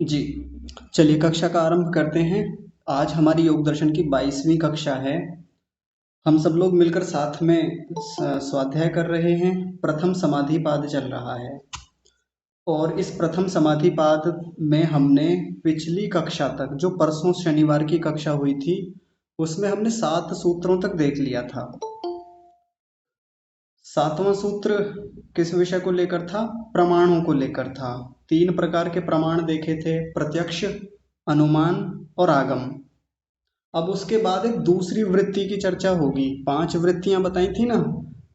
जी, चलिए कक्षा का आरंभ करते हैं। आज हमारी योग दर्शन की 22वीं कक्षा है। हम सब लोग मिलकर साथ में स्वाध्याय कर रहे हैं। प्रथम समाधि पाद चल रहा है और इस प्रथम समाधि पाद में हमने पिछली कक्षा तक, जो परसों शनिवार की कक्षा हुई थी, उसमें हमने 7 सूत्रों तक देख लिया था। 7वां सूत्र किस विषय को लेकर था? प्रमाणों को लेकर था। 3 प्रकार के प्रमाण देखे थे: प्रत्यक्ष, अनुमान और आगम। अब उसके बाद एक दूसरी वृत्ति की चर्चा होगी। 5 वृत्तियां बताई थी ना: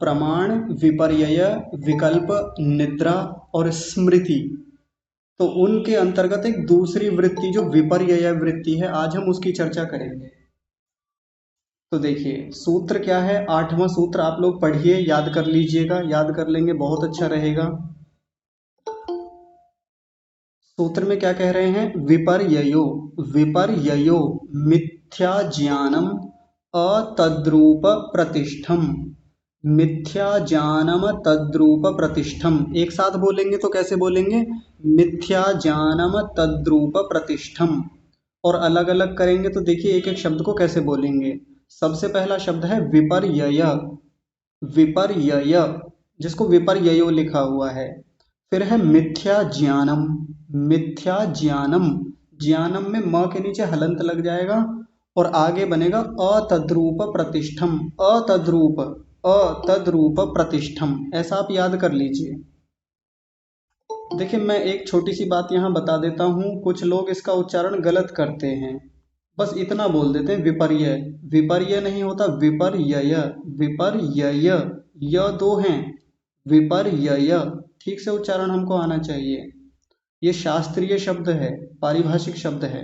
प्रमाण, विपर्यय, विकल्प, निद्रा और स्मृति। तो उनके अंतर्गत एक दूसरी वृत्ति जो विपर्यय वृत्ति है, आज हम उसकी चर्चा करेंगे। तो देखिए सूत्र क्या है। 8वां सूत्र आप लोग पढ़िए, याद कर लीजिएगा। याद कर लेंगे बहुत अच्छा रहेगा। सूत्र में क्या कह रहे हैं? विपर्ययो, विपर्ययो मिथ्या ज्ञानम अतद्रूप प्रतिष्ठम। मिथ्या ज्ञानम तद्रूप प्रतिष्ठम। एक साथ बोलेंगे तो कैसे बोलेंगे? मिथ्या ज्ञानम तद्रूप प्रतिष्ठम। और अलग अलग करेंगे तो देखिए एक एक शब्द को कैसे बोलेंगे। सबसे पहला शब्द है विपर्यय। विपर्यय, जिसको विपर्ययो लिखा हुआ है। फिर है मिथ्या ज्ञानम। मिथ्या ज्ञानम, ज्ञानम में म के नीचे हलंत लग जाएगा और आगे बनेगा अतद्रूप प्रतिष्ठम। अतद्रूप, अतद्रूप प्रतिष्ठम, ऐसा आप याद कर लीजिए। देखिए मैं एक छोटी सी बात यहाँ बता देता हूँ, कुछ लोग इसका उच्चारण गलत करते हैं। बस इतना बोल देते हैं विपर्य। विपर्य नहीं होता, विपर्यय। विपर्यय, य दो हैं, विपर्यय। ठीक से उच्चारण हमको आना चाहिए। ये शास्त्रीय शब्द है, पारिभाषिक शब्द है।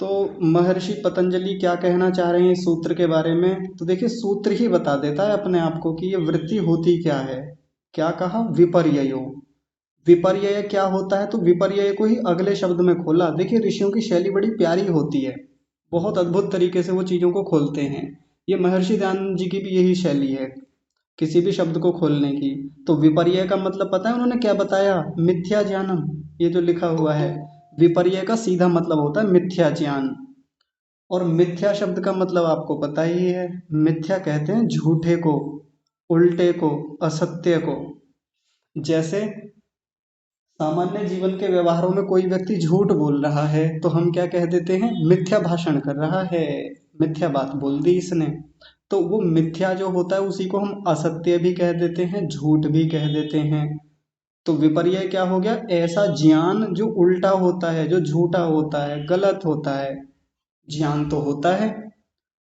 तो महर्षि पतंजलि क्या कहना चाह रहे हैं इस सूत्र के बारे में? तो देखिए सूत्र ही बता देता है अपने आप को कि ये वृत्ति होती क्या है। क्या कहा? विपर्ययो। विपर्यय क्या होता है? तो विपर्यय को ही अगले शब्द में खोला। देखिए ऋषियों की शैली बड़ी प्यारी होती है, बहुत अद्भुत तरीके से वो चीजों को खोलते हैं। ये महर्षि दयानंद जी की भी यही शैली है, किसी भी शब्द को खोलने की। तो विपर्यय का मतलब पता है उन्होंने क्या बताया? मिथ्या ज्ञानम। ये जो लिखा हुआ है, विपर्यय का सीधा मतलब होता है मिथ्या ज्ञान। और मिथ्या शब्द का मतलब आपको पता ही है। मिथ्या कहते हैं झूठे को, उल्टे को, असत्य को। जैसे सामान्य जीवन के व्यवहारों में कोई व्यक्ति झूठ बोल रहा है तो हम क्या कह देते हैं? मिथ्या भाषण कर रहा है, मिथ्या बात बोल दी इसने। तो वो मिथ्या जो होता है उसी को हम असत्य भी कह देते हैं, झूठ भी कह देते हैं। तो विपर्यय क्या हो गया? ऐसा ज्ञान जो उल्टा होता है, जो झूठा होता है, गलत होता है। ज्ञान तो होता है।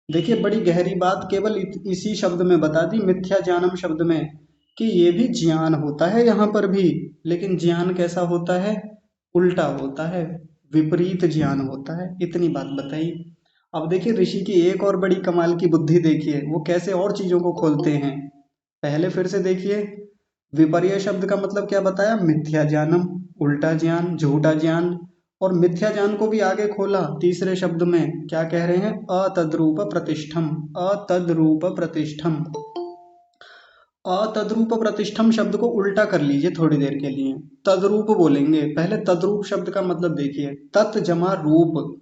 देखिए बड़ी गहरी बात केवल इसी शब्द में बता दी, मिथ्या ज्ञानम शब्द में, कि ये भी ज्ञान होता है यहाँ पर भी। लेकिन ज्ञान कैसा होता है? उल्टा होता है, विपरीत ज्ञान होता है। इतनी बात बताई। अब देखिए ऋषि की एक और बड़ी कमाल की बुद्धि देखिए, वो कैसे और चीजों को खोलते हैं। पहले फिर से देखिए, विपर्य शब्द का मतलब क्या बताया? मिथ्या ज्ञानम, उल्टा ज्ञान, झूठा ज्ञान। और मिथ्या ज्ञान को भी आगे खोला तीसरे शब्द में, क्या कह रहे हैं? अतद्रूप प्रतिष्ठम। अतद्रूप प्रतिष्ठम। अतद्रूप प्रतिष्ठम शब्द को उल्टा कर लीजिए थोड़ी देर के लिए, तद्रूप बोलेंगे। पहले तद्रूप शब्द का मतलब देखिए, तत् जमा रूप।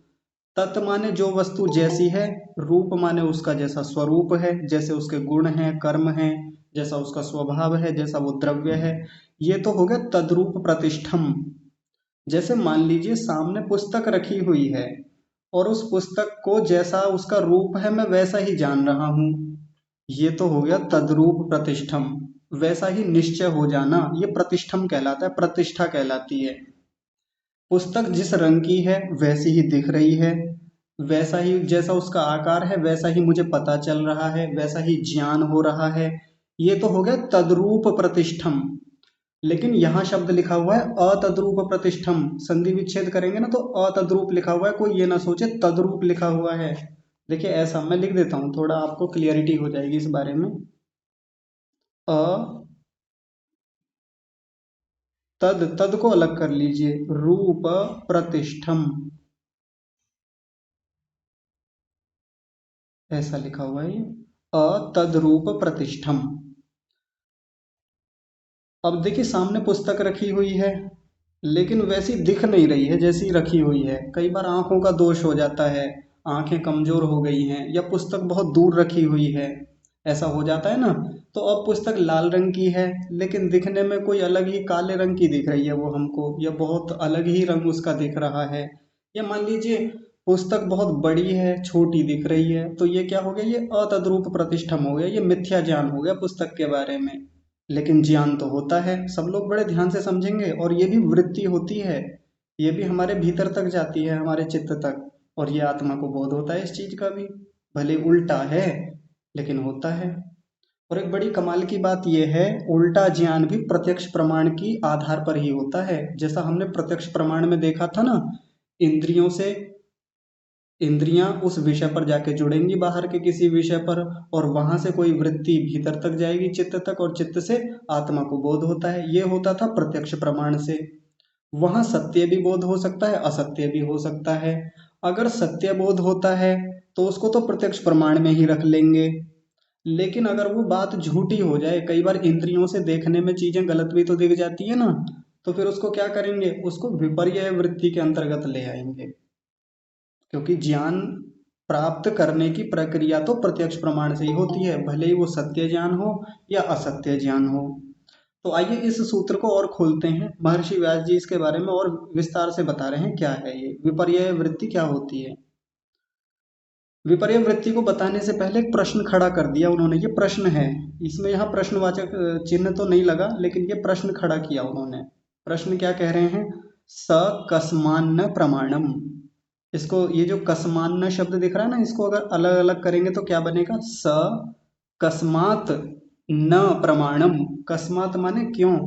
तत् माने जो वस्तु जैसी है, रूप माने उसका जैसा स्वरूप है, जैसे उसके गुण हैं, कर्म हैं, जैसा उसका स्वभाव है, जैसा वो द्रव्य है। ये तो हो गया तद्रूप प्रतिष्ठम। जैसे मान लीजिए सामने पुस्तक रखी हुई है और उस पुस्तक को जैसा उसका रूप है मैं वैसा ही जान रहा हूँ, ये तो हो गया तद्रूप प्रतिष्ठम। वैसा ही निश्चय हो जाना, ये प्रतिष्ठम कहलाता है, प्रतिष्ठा कहलाती है। पुस्तक जिस रंग की है वैसी ही दिख रही है, वैसा ही जैसा उसका आकार है वैसा ही मुझे पता चल रहा है, वैसा ही ज्ञान हो रहा है। ये तो हो गया तद्रूप प्रतिष्ठम। लेकिन यहाँ शब्द लिखा हुआ है अतद्रूप प्रतिष्ठम। संधि विच्छेद करेंगे ना तो अतद्रूप लिखा हुआ है, कोई ये ना सोचे तद्रूप लिखा हुआ है। देखिए ऐसा मैं लिख देता हूँ, थोड़ा आपको क्लियरिटी हो जाएगी इस बारे में। अ तद, तद को अलग कर लीजिए, रूप प्रतिष्ठम, ऐसा लिखा हुआ है। अतद्रूप प्रतिष्ठम। अब देखिए सामने पुस्तक रखी हुई है, लेकिन वैसी दिख नहीं रही है जैसी रखी हुई है। कई बार आंखों का दोष हो जाता है, आंखें कमजोर हो गई हैं या पुस्तक बहुत दूर रखी हुई है, ऐसा हो जाता है ना। तो अब पुस्तक लाल रंग की है लेकिन दिखने में कोई अलग ही काले रंग की दिख रही है वो हमको, या बहुत अलग ही रंग उसका दिख रहा है। या मान लीजिए पुस्तक बहुत बड़ी है छोटी दिख रही है, तो ये क्या हो गया, ये अतद्रूप प्रतिष्ठम हो गया, ये मिथ्या ज्ञान हो गया पुस्तक के बारे में। लेकिन ज्ञान तो होता है, सब लोग बड़े ध्यान से समझेंगे, और ये भी वृत्ति होती है, ये भी हमारे भीतर तक जाती है, हमारे चित्त तक, और ये आत्मा को बोध होता है इस चीज का भी। भले उल्टा है लेकिन होता है। और एक बड़ी कमाल की बात यह है, उल्टा ज्ञान भी प्रत्यक्ष प्रमाण की आधार पर ही होता है। जैसा हमने प्रत्यक्ष प्रमाण में देखा था ना, इंद्रियों से इंद्रियां उस विषय पर जाके जुड़ेंगी बाहर के किसी विषय पर, और वहां से कोई वृत्ति भीतर तक जाएगी चित्त तक, और चित्त से आत्मा को बोध होता है। ये होता था प्रत्यक्ष प्रमाण से। वहां सत्य भी बोध हो सकता है, असत्य भी हो सकता है। अगर सत्य बोध होता है तो उसको तो प्रत्यक्ष प्रमाण में ही रख लेंगे। लेकिन अगर वो बात झूठी हो जाए, कई बार इंद्रियों से देखने में चीजें गलत भी तो दिख जाती है ना, तो फिर उसको क्या करेंगे, उसको विपर्य वृत्ति के अंतर्गत ले आएंगे। क्योंकि ज्ञान प्राप्त करने की प्रक्रिया तो प्रत्यक्ष प्रमाण से ही होती है, भले ही वो सत्य ज्ञान हो या असत्य ज्ञान हो। तो आइए इस सूत्र को और खोलते हैं। महर्षि व्यास जी इसके बारे में और विस्तार से बता रहे हैं क्या है ये विपर्य वृत्ति, क्या होती है। विपर्य वृत्ति को बताने से पहले एक प्रश्न खड़ा कर दिया उन्होंने, ये प्रश्न है, इसमें यहाँ प्रश्नवाचक चिन्ह तो नहीं लगा, लेकिन ये प्रश्न खड़ा किया उन्होंने। प्रश्न क्या कह रहे हैं, स कस्मान्न प्रमाणम। इसको, ये जो कस्मान्न शब्द दिख रहा है ना, इसको अगर अलग अलग करेंगे तो क्या बनेगा, स कस्मात न प्रमाणम। कस्मात माने क्यों,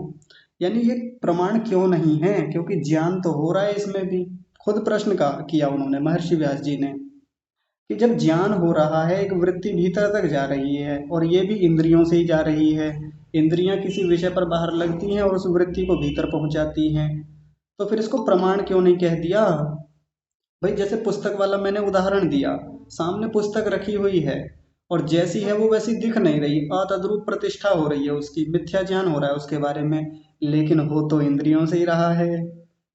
यानी ये प्रमाण क्यों नहीं है, क्योंकि ज्ञान तो हो रहा है इसमें भी। खुद प्रश्न का किया उन्होंने महर्षि व्यास जी ने, कि जब ज्ञान हो रहा है, एक वृत्ति भीतर तक जा रही है, और ये भी इंद्रियों से ही जा रही है, इंद्रियां किसी विषय पर बाहर लगती हैं और उस वृत्ति को भीतर पहुंचाती हैं, तो फिर इसको प्रमाण क्यों नहीं कह दिया। भाई जैसे पुस्तक वाला मैंने उदाहरण दिया, सामने पुस्तक रखी हुई है और जैसी है वो वैसी दिख नहीं रही, अतद्रूप प्रतिष्ठा हो रही है उसकी, मिथ्या ज्ञान हो रहा है उसके बारे में, लेकिन हो तो इंद्रियों से ही रहा है,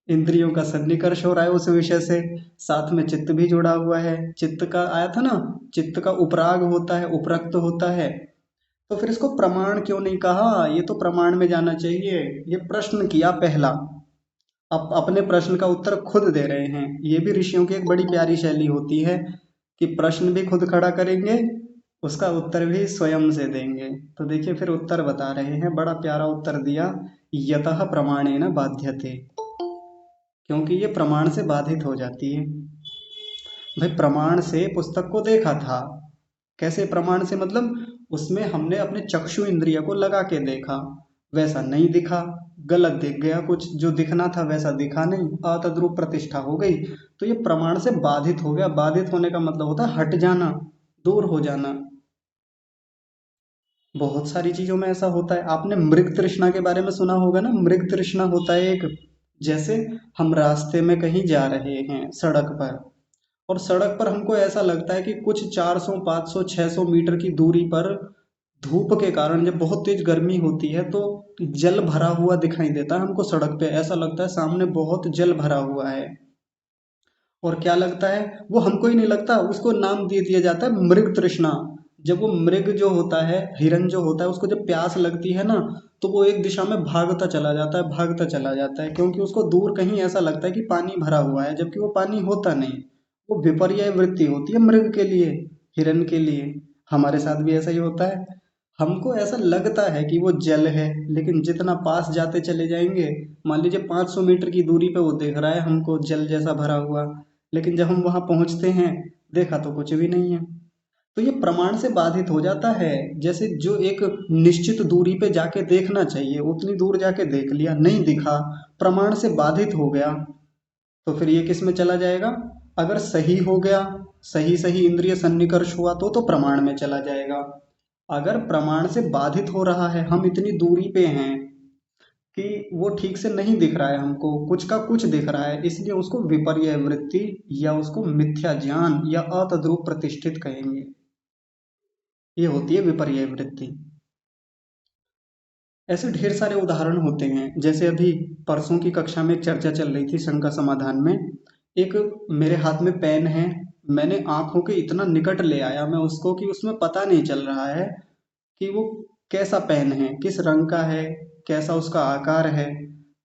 इंद्रियों का सन्निकर्ष हो रहा है उस विषय से, साथ में चित्त भी जुड़ा हुआ है। चित्त का आया था ना, चित्त का उपराग होता है, उपरक्त होता है। तो फिर इसको प्रमाण क्यों नहीं कहा, ये तो प्रमाण में जाना चाहिए। ये प्रश्न किया पहला, अब अपने प्रश्न का उत्तर खुद दे रहे हैं। ये भी ऋषियों की एक बड़ी प्यारी शैली होती है कि प्रश्न भी खुद खड़ा करेंगे, उसका उत्तर भी स्वयं से देंगे। तो देखिए फिर उत्तर बता रहे हैं, बड़ा प्यारा उत्तर दिया, यतः प्रमाणेन बाध्यते, क्योंकि ये प्रमाण से बाधित हो जाती है। भाई प्रमाण से पुस्तक को देखा था, कैसे प्रमाण से, मतलब उसमें हमने अपने चक्षु इंद्रिय को लगा के देखा, वैसा नहीं दिखा, गलत दिख गया, कुछ जो दिखना था वैसा दिखा नहीं, अतद्रूप प्रतिष्ठा हो गई, तो ये प्रमाण से बाधित हो गया। बाधित होने का मतलब होता है हट जाना, दूर हो जाना। बहुत सारी चीजों में ऐसा होता है। आपने मृग तृष्णा के बारे में सुना होगा ना, मृग तृष्णा होता है एक, जैसे हम रास्ते में कहीं जा रहे हैं सड़क पर, और सड़क पर हमको ऐसा लगता है कि कुछ 400 500 600 मीटर की दूरी पर धूप के कारण, जब बहुत तेज गर्मी होती है तो जल भरा हुआ दिखाई देता है हमको सड़क पे, ऐसा लगता है सामने बहुत जल भरा हुआ है। और क्या लगता है, वो हमको ही नहीं लगता, उसको नाम दे दिया जाता है मृग तृष्णा। जब वो मृग जो होता है, हिरन जो होता है, उसको जब प्यास लगती है ना, तो वो एक दिशा में भागता चला जाता है, भागता चला जाता है, क्योंकि उसको दूर कहीं ऐसा लगता है कि पानी भरा हुआ है, जबकि वो पानी होता नहीं। वो विपर्य वृत्ति होती है मृग के लिए, हिरन के लिए। हमारे साथ भी ऐसा ही होता है, हमको ऐसा लगता है कि वो जल है, लेकिन जितना पास जाते चले जाएंगे, मान लीजिए 500 मीटर की दूरी पे वो दिख रहा है हमको जल जैसा भरा हुआ, लेकिन जब हम वहां पहुंचते हैं, देखा तो कुछ भी नहीं है। तो ये प्रमाण से बाधित हो जाता है। जैसे जो एक निश्चित दूरी पे जाके देखना चाहिए, उतनी दूर जाके देख लिया, नहीं दिखा, प्रमाण से बाधित हो गया, तो फिर ये किस में चला जाएगा, अगर सही हो गया, सही सही इंद्रिय सन्निकर्ष हुआ तो प्रमाण में चला जाएगा। अगर प्रमाण से बाधित हो रहा है, हम इतनी दूरी पे हैं कि वो ठीक से नहीं दिख रहा है हमको, कुछ का कुछ दिख रहा है, इसलिए उसको विपर्य वृत्ति या उसको मिथ्या ज्ञान या अतद्रूप प्रतिष्ठित कहेंगे। ये होती है विपर्य वृत्ति। ऐसे ढेर सारे उदाहरण होते हैं। जैसे अभी परसों की कक्षा में एक चर्चा चल रही थी शंका समाधान में। एक मेरे हाथ में पेन है, मैंने आंखों के इतना निकट ले आया मैं उसको कि उसमें पता नहीं चल रहा है कि वो कैसा पेन है, किस रंग का है, कैसा उसका आकार है।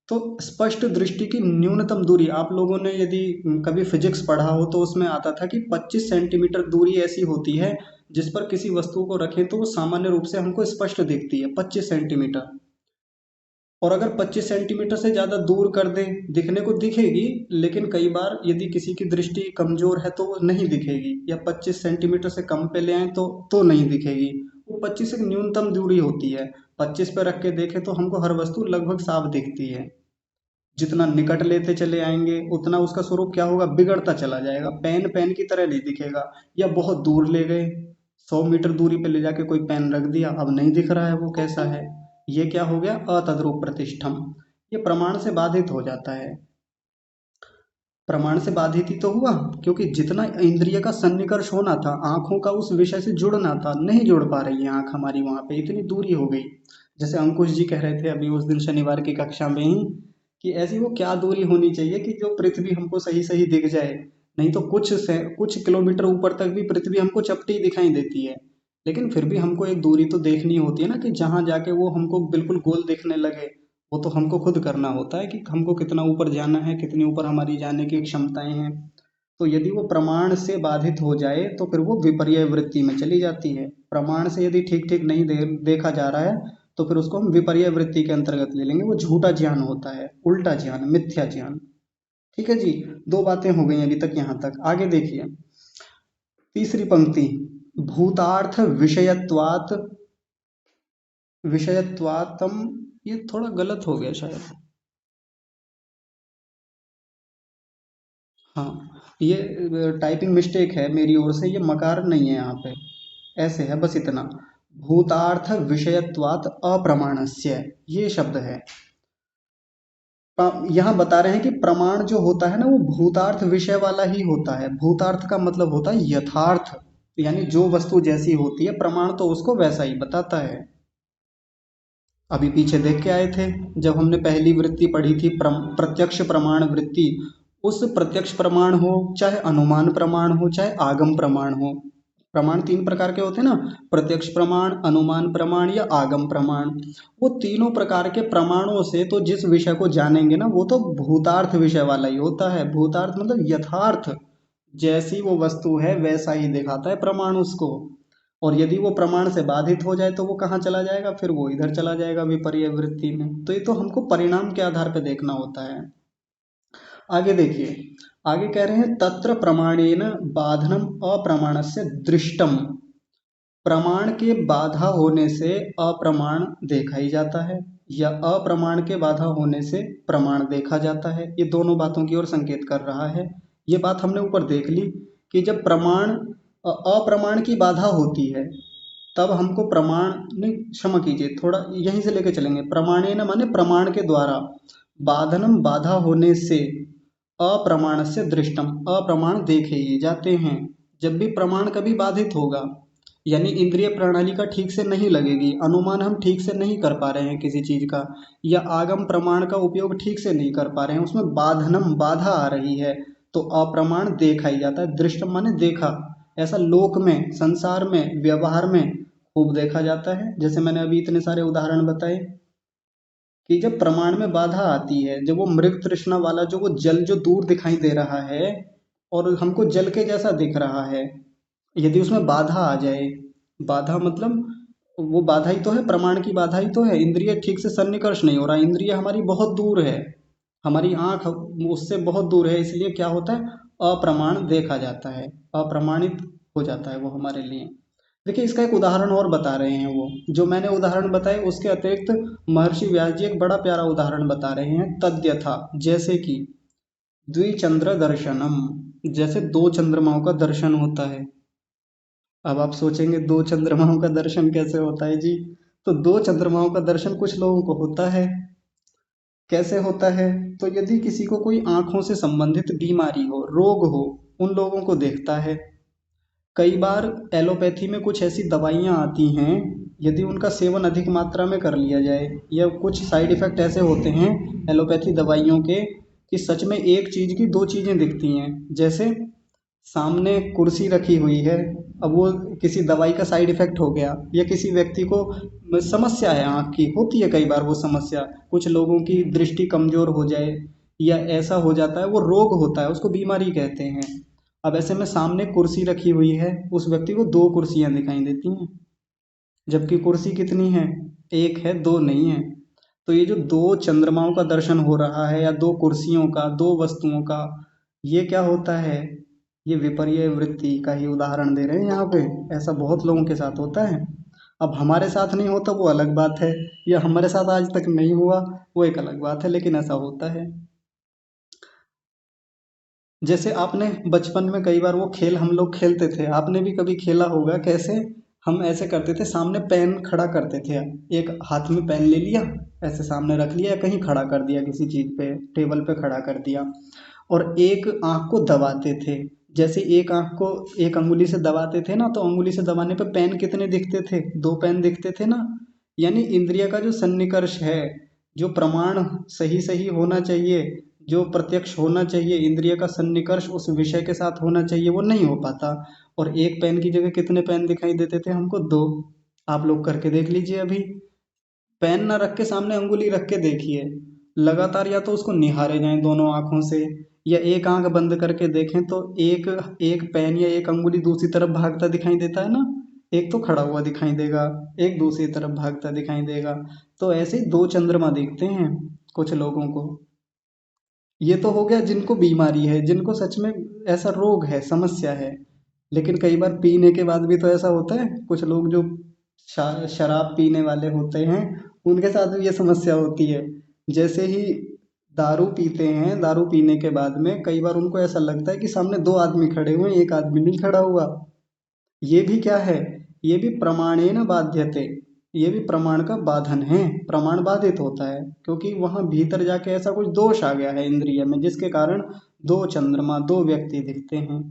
तो स्पष्ट दृष्टि की न्यूनतम दूरी, आप लोगों ने यदि कभी फिजिक्स पढ़ा हो तो उसमें आता था कि 25 सेंटीमीटर दूरी ऐसी होती है जिस पर किसी वस्तु को रखें तो वो सामान्य रूप से हमको स्पष्ट दिखती है, 25 सेंटीमीटर। और अगर 25 सेंटीमीटर से ज़्यादा दूर कर दें, दिखने को दिखेगी, लेकिन कई बार यदि किसी की दृष्टि कमजोर है तो वो नहीं दिखेगी, या 25 सेंटीमीटर से कम पे ले आए तो नहीं दिखेगी। वो 25 एक न्यूनतम दूरी होती है। 25 पे रख के देखें तो हमको हर वस्तु लगभग साफ दिखती है। जितना निकट लेते चले आएंगे उतना उसका स्वरूप क्या होगा, बिगड़ता चला जाएगा, पेन पेन की तरह नहीं दिखेगा। या बहुत दूर ले गए, 100 मीटर दूरी पे ले जाके कोई पेन रख दिया, अब नहीं दिख रहा है वो कैसा है। ये क्या हो गया, अतद्रुप प्रतिष्ठम। ये प्रमाण से बाधित हो जाता है। प्रमाण से बाधित ही तो हुआ, क्योंकि जितना इंद्रिय का सन्निकर्ष होना था, आंखों का उस विषय से जुड़ना था, नहीं जुड़ पा रही है आंख हमारी, वहां पे इतनी दूरी हो गई। जैसे अंकुश जी कह रहे थे अभी उस दिन शनिवार की कक्षा में ही, कि ऐसी वो क्या दूरी होनी चाहिए कि जो पृथ्वी हमको सही सही दिख जाए। नहीं तो कुछ किलोमीटर ऊपर तक भी पृथ्वी हमको चपटी दिखाई देती है, लेकिन फिर भी हमको एक दूरी तो देखनी होती है ना, कि जहाँ जाके वो हमको बिल्कुल गोल दिखने लगे। वो तो हमको खुद करना होता है कि हमको कितना ऊपर जाना है, कितनी ऊपर हमारी जाने की क्षमताएं हैं। तो यदि वो प्रमाण से बाधित हो जाए तो फिर वो विपर्य वृत्ति में चली जाती है। प्रमाण से यदि ठीक ठीक नहीं देखा जा रहा है तो फिर उसको हम विपर्य वृत्ति के अंतर्गत ले लेंगे, वो झूठा ज्ञान होता है, उल्टा ज्ञान, मिथ्या ज्ञान। ठीक है जी। दो बातें हो गई अभी तक यहाँ तक। आगे देखिए, तीसरी पंक्ति, भूतार्थ विषयत्वात्, विषयत्वात्म, ये थोड़ा गलत हो गया शायद। हाँ, ये टाइपिंग मिस्टेक है मेरी ओर से, ये मकार नहीं है यहाँ पे, ऐसे है बस इतना। भूतार्थ विषयत्वात् अप्रमाणस्य, ये शब्द है। यहाँ बता रहे हैं कि प्रमाण जो होता है ना वो भूतार्थ विषय वाला ही होता है। भूतार्थ का मतलब होता है यथार्थ, यानी जो वस्तु जैसी होती है प्रमाण तो उसको वैसा ही बताता है। अभी पीछे देख के आए थे जब हमने पहली वृत्ति पढ़ी थी, प्रत्यक्ष प्रमाण वृत्ति। उस प्रत्यक्ष प्रमाण हो, चाहे अनुमान प्रमाण हो, चाहे आगम प्रमाण हो। प्रमाण तीन प्रकार के होते हैं ना, प्रत्यक्ष प्रमाण, अनुमान प्रमाण या आगम प्रमाण। वो तीनों प्रकार के प्रमाणों से तो जिस विषय को जानेंगे ना वो तो भूतार्थ विषय वाला ही होता है। भूतार्थ मतलब यथार्थ, जैसी वो वस्तु है वैसा ही दिखाता है प्रमाण उसको। और यदि वो प्रमाण से बाधित हो जाए तो वो कहाँ चला जाएगा, फिर वो इधर चला जाएगा विपर्य वृत्ति में। तो ये तो हमको परिणाम के आधार पर देखना होता है। आगे देखिए, आगे कह रहे हैं तत्र प्रमाणेन बाधनम अप्रमाणस्य दृष्टम। प्रमाण के बाधा होने से अप्रमाण देखा ही जाता है, या अप्रमाण के बाधा होने से प्रमाण देखा जाता है। ये दोनों बातों की ओर संकेत कर रहा है। ये बात हमने ऊपर देख ली कि जब प्रमाण अप्रमाण की बाधा होती है तब हमको प्रमाण, नहीं क्षमा कीजिए, थोड़ा यहीं से लेके चलेंगे। प्रमाणेन माने प्रमाण के द्वारा, बाधनम बाधा होने से, अप्रमाण से दृष्टम अप्रमाण देखे ही जाते हैं। जब भी प्रमाण कभी बाधित होगा, यानी इंद्रिय प्रणाली का ठीक से नहीं लगेगी, अनुमान हम ठीक से नहीं कर पा रहे हैं किसी चीज का, या आगम प्रमाण का उपयोग ठीक से नहीं कर पा रहे हैं, उसमें बाधनम बाधा आ रही है, तो अप्रमाण देखा ही जाता है। दृष्टम माने देखा। ऐसा लोक में, संसार में, व्यवहार में खूब देखा जाता है। जैसे मैंने अभी इतने सारे उदाहरण बताए कि जब प्रमाण में बाधा आती है, जब वो मृग तृष्णा वाला जो वो जल जो दूर दिखाई दे रहा है और हमको जल के जैसा दिख रहा है, यदि उसमें बाधा आ जाए, बाधा मतलब वो बाधा ही तो है, प्रमाण की बाधा ही तो है। इंद्रिय ठीक से सन्निकर्ष नहीं हो रहा, इंद्रिय हमारी बहुत दूर है, हमारी आंख उससे बहुत दूर है, इसलिए क्या होता है, अप्रमाण देखा जाता है, अप्रमाणित हो जाता है वो हमारे लिए। देखिए इसका एक उदाहरण और बता रहे हैं, वो जो मैंने उदाहरण बताए उसके अतिरिक्त महर्षि व्यास जी एक बड़ा प्यारा उदाहरण बता रहे हैं, तद्यथा, जैसे कि द्विचंद्र दर्शनम, जैसे दो चंद्रमाओं का दर्शन होता है। अब आप सोचेंगे दो चंद्रमाओं का दर्शन कैसे होता है जी। तो दो चंद्रमाओं का दर्शन कुछ लोगों को होता है। कैसे होता है, तो यदि किसी को कोई आंखों से संबंधित बीमारी हो, रोग हो, उन लोगों को देखता है। कई बार एलोपैथी में कुछ ऐसी दवाइयाँ आती हैं, यदि उनका सेवन अधिक मात्रा में कर लिया जाए, या कुछ साइड इफ़ेक्ट ऐसे होते हैं एलोपैथी दवाइयों के कि सच में एक चीज़ की दो चीज़ें दिखती हैं। जैसे सामने कुर्सी रखी हुई है, अब वो किसी दवाई का साइड इफ़ेक्ट हो गया, या किसी व्यक्ति को समस्या है आँख की, होती है कई बार वो समस्या, कुछ लोगों की दृष्टि कमज़ोर हो जाए या ऐसा हो जाता है, वो रोग होता है, उसको बीमारी कहते हैं। अब ऐसे में सामने कुर्सी रखी हुई है, उस व्यक्ति को दो कुर्सियाँ दिखाई देती हैं, जबकि कुर्सी कितनी है, एक है, दो नहीं है। तो ये जो दो चंद्रमाओं का दर्शन हो रहा है, या दो कुर्सियों का, दो वस्तुओं का, ये क्या होता है, ये विपर्य वृत्ति का ही उदाहरण दे रहे हैं यहाँ पे। ऐसा बहुत लोगों के साथ होता है। अब हमारे साथ नहीं होता वो अलग बात है, या हमारे साथ आज तक नहीं हुआ वो एक अलग बात है, लेकिन ऐसा होता है। जैसे आपने बचपन में कई बार वो खेल हम लोग खेलते थे, आपने भी कभी खेला होगा। कैसे हम ऐसे करते थे, सामने पेन खड़ा करते थे, एक हाथ में पेन ले लिया, ऐसे सामने रख लिया, या कहीं खड़ा कर दिया, किसी चीज़ पे टेबल पे खड़ा कर दिया, और एक आँख को दबाते थे। जैसे एक आँख को एक अंगुली से दबाते थे ना, तो अंगुली से दबाने पे पेन कितने दिखते थे, दो पेन दिखते थे ना। यानी इंद्रिय का जो सन्निकर्ष है, जो प्रमाण सही सही होना चाहिए, जो प्रत्यक्ष होना चाहिए, इंद्रिय का सन्निकर्ष उस विषय के साथ होना चाहिए, वो नहीं हो पाता। और एक पेन की जगह कितने पेन दिखाई देते थे हमको, दो। आप लोग करके देख लीजिए अभी, पेन ना रख के सामने अंगुली रख के देखिए, लगातार या तो उसको निहारे जाएं दोनों आंखों से, या एक आंख बंद करके देखें तो एक एक पेन या एक अंगुली दूसरी तरफ भागता दिखाई देता है ना, एक तो खड़ा हुआ दिखाई देगा, एक दूसरी तरफ भागता दिखाई देगा। तो ऐसे ही दो चंद्रमा दिखते हैं कुछ लोगों को। ये तो हो गया जिनको बीमारी है, जिनको सच में ऐसा रोग है, समस्या है। लेकिन कई बार पीने के बाद भी तो ऐसा होता है, कुछ लोग जो शराब पीने वाले होते हैं, उनके साथ भी ये समस्या होती है। जैसे ही दारू पीते हैं, दारू पीने के बाद में कई बार उनको ऐसा लगता है कि सामने दो आदमी खड़े हुए हैं, एक आदमी नहीं खड़ा हुआ। ये भी क्या है, ये भी प्रमाणेन बाध्यते, ये भी प्रमाण का बाधन है, प्रमाण बाधित होता है, क्योंकि वहां भीतर जाके ऐसा कुछ दोष आ गया है इंद्रिय में, जिसके कारण दो चंद्रमा, दो व्यक्ति दिखते हैं।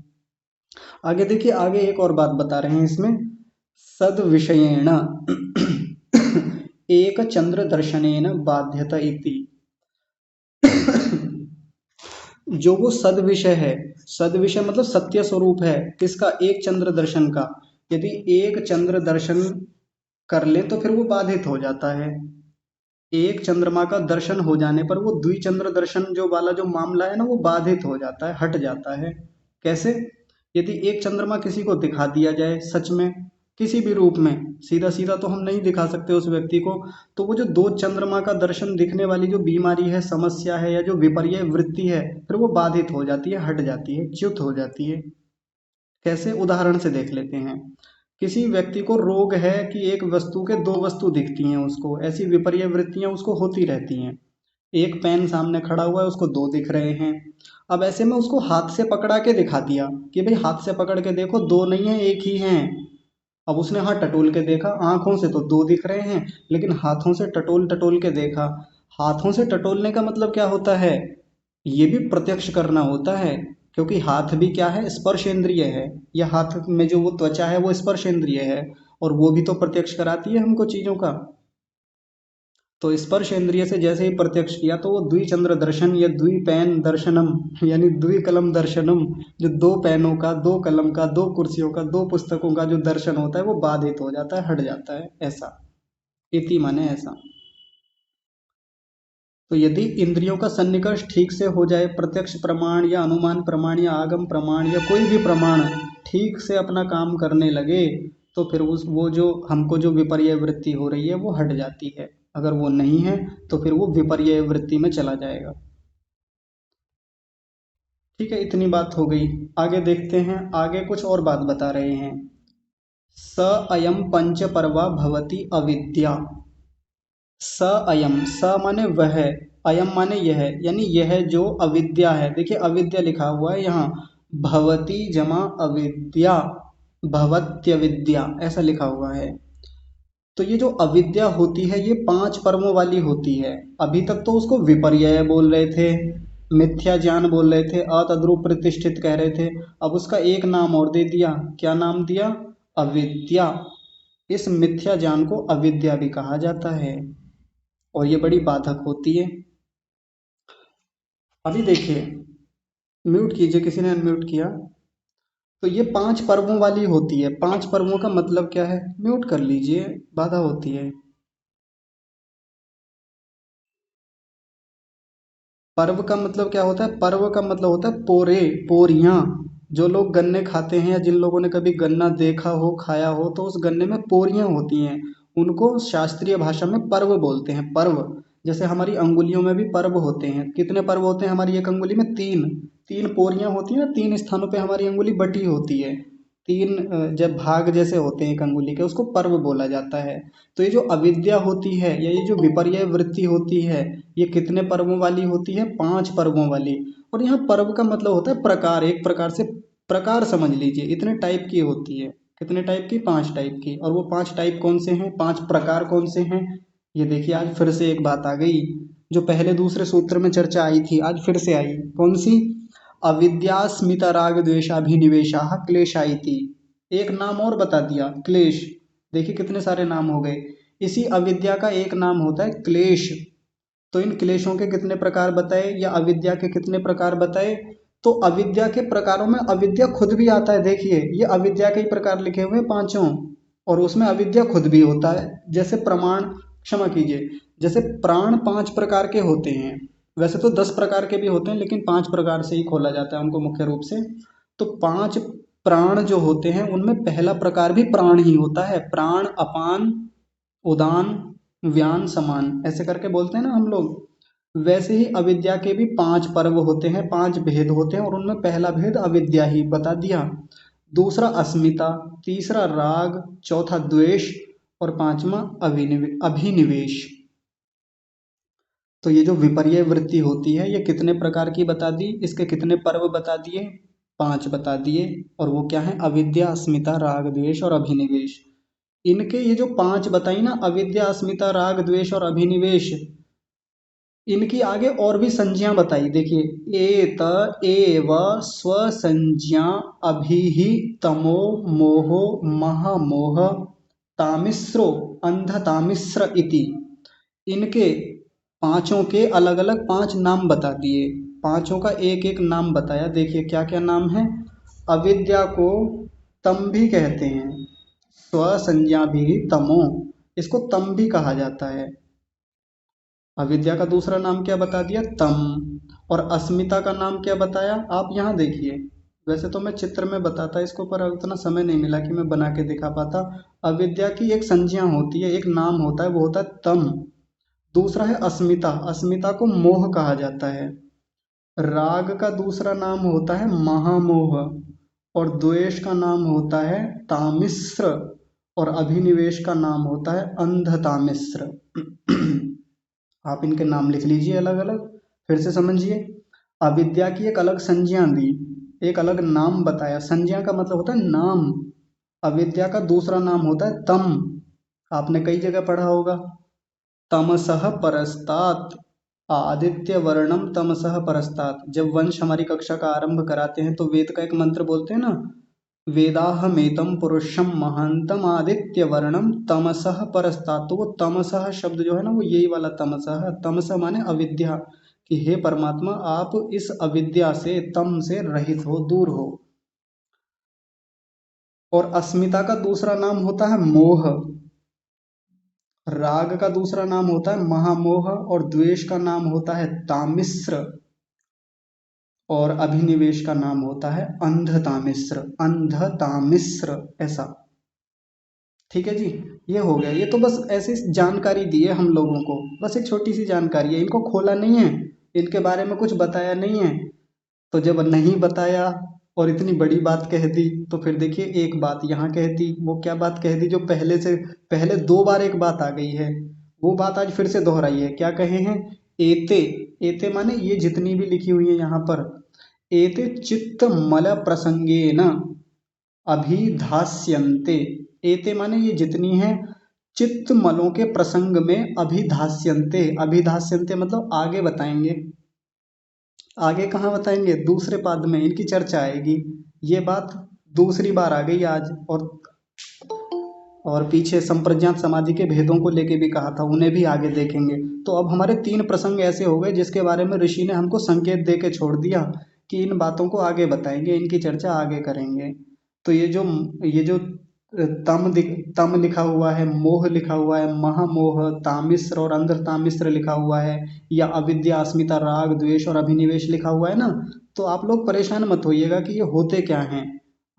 आगे देखिए, आगे एक और बात बता रहे हैं इसमें, सद विषयेण एक चंद्र दर्शनेन बाध्यता इति। जो वो सद विषय है, सद विषय मतलब सत्य स्वरूप है, किसका, एक चंद्र दर्शन का। यदि एक चंद्र दर्शन कर ले तो फिर वो बाधित हो जाता है। एक चंद्रमा का दर्शन हो जाने पर वो द्विचंद्र दर्शन जो वाला जो मामला है ना, वो बाधित हो जाता है, हट जाता है। कैसे, यदि एक चंद्रमा किसी को दिखा दिया जाए सच में, किसी भी रूप में, सीधा सीधा तो हम नहीं दिखा सकते उस व्यक्ति को, तो वो जो दो चंद्रमा का दर्शन दिखने वाली जो बीमारी है, समस्या है, या जो विपर्य वृत्ति है, फिर वो बाधित हो जाती है, हट जाती है, च्युत हो जाती है। कैसे, उदाहरण से देख लेते हैं। किसी व्यक्ति को रोग है कि एक वस्तु के दो वस्तु दिखती हैं उसको, ऐसी विपर्य वृत्तियां उसको होती रहती हैं। एक पेन सामने खड़ा हुआ है, उसको दो दिख रहे हैं। अब ऐसे में उसको हाथ से पकड़ा के दिखा दिया कि भाई हाथ से पकड़ के देखो, दो नहीं है, एक ही है। अब उसने हाथ टटोल के देखा, आंखों से तो दो दिख रहे हैं, लेकिन हाथों से टटोल टटोल के देखा। हाथों से टटोलने का मतलब क्या होता है, ये भी प्रत्यक्ष करना होता है, क्योंकि हाथ भी क्या है, स्पर्श इंद्रिय है, या हाथ में जो वो त्वचा है वो स्पर्श इंद्रिय है, और वो भी तो प्रत्यक्ष कराती है हमको चीजों का। तो स्पर्श इंद्रिय से जैसे ही प्रत्यक्ष किया, तो वो द्विचंद्र दर्शन या द्विपेन दर्शनम, यानी द्विकलम दर्शनम, जो दो पेनों का, दो कलम का, दो कुर्सियों का, दो पुस्तकों का जो दर्शन होता है, वो बाधित हो जाता है, हट जाता है, ऐसा। इति माने ऐसा। तो यदि इंद्रियों का सन्निकर्ष ठीक से हो जाए, प्रत्यक्ष प्रमाण या अनुमान प्रमाण या आगम प्रमाण या कोई भी प्रमाण ठीक से अपना काम करने लगे, तो फिर उस वो जो हमको जो विपर्य वृत्ति हो रही है वो हट जाती है। अगर वो नहीं है तो फिर वो विपर्य वृत्ति में चला जाएगा। ठीक है, इतनी बात हो गई। आगे देखते हैं, आगे कुछ और बात बता रहे हैं। स अयम पंच पर्वा भवति अविद्या। स अयम, स माने वह, अयम माने यह, यानी यह जो अविद्या है। देखिए अविद्या लिखा हुआ है यहाँ, भवती जमा अविद्या, भवत्यविद्या ऐसा लिखा हुआ है। तो ये जो अविद्या होती है, ये पांच पर्वों वाली होती है। अभी तक तो उसको विपर्यय बोल रहे थे, मिथ्या ज्ञान बोल रहे थे, अतद्रूप प्रतिष्ठित कह रहे थे। अब उसका एक नाम और दे दिया, क्या नाम दिया? अविद्या। इस मिथ्या ज्ञान को अविद्या भी कहा जाता है और ये बड़ी बाधक होती है। अभी देखिए, म्यूट कीजिए, किसी ने अनम्यूट किया। तो ये 5 पर्वों वाली होती है। 5 पर्वों का मतलब क्या है? म्यूट कर लीजिए, बाधा होती है। पर्व का मतलब क्या होता है? पर्व का मतलब होता है पोरे, पोरियां। जो लोग गन्ने खाते हैं या जिन लोगों ने कभी गन्ना देखा हो, खाया हो, तो उस गन्ने में पोरियां होती हैं। उनको शास्त्रीय भाषा में पर्व बोलते हैं, पर्व। जैसे हमारी अंगुलियों में भी पर्व होते हैं। कितने पर्व होते हैं हमारी एक अंगुली में? 3। 3 पोरियां होती हैं ना, 3 स्थानों पे हमारी अंगुली बटी होती है। 3 जब भाग जैसे होते हैं एक अंगुली के, उसको पर्व बोला जाता है। तो ये जो अविद्या होती है या ये जो विपर्य वृत्ति होती है, ये कितने पर्वों वाली होती है? 5 पर्वों वाली। और यहाँ पर्व का मतलब होता है प्रकार, एक प्रकार से प्रकार समझ लीजिए। इतने टाइप की होती है। कितने टाइप की? 5 टाइप की। और वो 5 टाइप कौन से हैं? 5 प्रकार कौन से हैं? ये देखिए, आज फिर से एक बात आ गई जो पहले दूसरे सूत्र में चर्चा आई थी, आज फिर से आई। कौन सी? अविद्यास्मिता राग द्वेषाभिनिवेशा क्लेशा इति। एक नाम और बता दिया, क्लेश। देखिए कितने सारे नाम हो गए। इसी अविद्या का एक नाम होता है क्लेश। तो इन क्लेशों के कितने प्रकार बताए या अविद्या के कितने प्रकार बताए? तो अविद्या के प्रकारों में अविद्या खुद भी आता है। देखिए, ये अविद्या के ही प्रकार लिखे हुए हैं पांचों, और उसमें अविद्या खुद भी होता है। जैसे प्रमाण, क्षमा कीजिए, जैसे प्राण 5 प्रकार के होते हैं। वैसे तो 10 प्रकार के भी होते हैं, लेकिन 5 प्रकार से ही खोला जाता है उनको मुख्य रूप से। तो 5 प्राण जो होते हैं उनमें पहला प्रकार भी प्राण ही होता है। प्राण, अपान, उदान, व्यान, समान, ऐसे करके बोलते हैं ना हम लोग। वैसे ही अविद्या के भी 5 पर्व होते हैं, 5 भेद होते हैं, और उनमें पहला भेद अविद्या ही बता दिया। दूसरा अस्मिता, तीसरा राग, चौथा द्वेष, और पांचवा अभिनिवेश। तो ये जो विपर्य वृत्ति होती है, ये कितने प्रकार की बता दी? इसके कितने पर्व बता दिए? 5 बता दिए। और वो क्या है? अविद्या, अस्मिता, राग, द्वेष और अभिनिवेश। इनके ये जो 5 बताई ना, अविद्या, अस्मिता, राग, द्वेष और अभिनिवेश, इनकी आगे और भी संज्ञा बताई। देखिए, एत एव स्वसंज्ञा अभिहि तमो मोहो महामोह तामिस्रो अंधतामिस्र इति। इनके पांचों के अलग अलग 5 नाम बता दिए। पांचों का एक एक नाम बताया। देखिए क्या क्या नाम है। अविद्या को तम भी कहते हैं, स्वसंज्ञा भी तमो, इसको तम भी कहा जाता है। अविद्या का दूसरा नाम क्या बता दिया? तम। और अस्मिता का नाम क्या बताया? आप यहाँ देखिए, वैसे तो मैं चित्र में बताता इसको, पर अब इतना समय नहीं मिला कि मैं बना के दिखा पाता। अविद्या की एक संज्ञा होती है, एक नाम होता है, वो होता है तम। दूसरा है अस्मिता, अस्मिता को मोह कहा जाता है। राग का दूसरा नाम होता है महामोह, और द्वेष का नाम होता है तामिश्र, और अभिनिवेश का नाम होता है अंधतामिश्र। आप इनके नाम लिख लीजिए अलग अलग, फिर से समझिए। अविद्या की एक अलग संज्ञा दी, एक अलग नाम बताया। संज्ञा का मतलब होता है नाम। अविद्या का दूसरा नाम होता है तम। आपने कई जगह पढ़ा होगा, तमसः परस्तात्, आदित्य वर्णम तमसः परस्तात्। जब वंश हमारी कक्षा का आरंभ कराते हैं तो वेद का एक मंत्र बोलते हैं ना, वेदाहमेतम पुरुषम महांतम आदित्य वर्णम तमसः परस्तात्। तो वो तमसः शब्द जो है ना, वो यही वाला तमसः है। तमसः माने अविद्या, कि हे परमात्मा आप इस अविद्या से, तम से रहित हो, दूर हो। और अस्मिता का दूसरा नाम होता है मोह। राग का दूसरा नाम होता है महामोह, और द्वेष का नाम होता है तामिश्र, और अभिनिवेश का नाम होता है अंधतामिश्र, अंधतामिश्र, ऐसा। ठीक है जी, ये हो गया। ये तो बस ऐसी जानकारी दी है हम लोगों को, बस एक छोटी सी जानकारी है, इनको खोला नहीं है, इनके बारे में कुछ बताया नहीं है। तो जब नहीं बताया और इतनी बड़ी बात कह दी, तो फिर देखिए एक बात यहाँ कह दी, वो क्या बात कह दी जो पहले से, पहले 2 बार एक बात आ गई है, वो बात आज फिर से दोहराई है। क्या कहे हैं? एते, एते माने ये जितनी भी लिखी हुई है यहाँ पर, एते चित्त मल प्रसंगेन अभिधास्यन्ते। एते माने ये जितनी हैं, चित्त मलों के प्रसंग में अभिधास्यन्ते, अभिधास्यन्ते मतलब आगे बताएंगे, आगे कहाँ बताएंगे, दूसरे पाद में इनकी चर्चा आएगी। ये बात दूसरी बार आ गई आज। और पीछे संप्रज्ञात समाधि के भेदों को लेके भी कहा था, उन्हें भी आगे देखेंगे। तो अब हमारे 3 प्रसंग ऐसे हो गए जिसके बारे में ऋषि ने हमको संकेत दे के छोड़ दिया कि इन बातों को आगे बताएंगे, इनकी चर्चा आगे करेंगे। तो ये जो तम लिखा हुआ है, मोह लिखा हुआ है, महामोह, तामिश्र और अंधर तामिश्र लिखा हुआ है, या अविद्या, अस्मिता, राग, द्वेष और अभिनिवेश लिखा हुआ है ना, तो आप लोग परेशान मत होइएगा कि ये होते क्या हैं,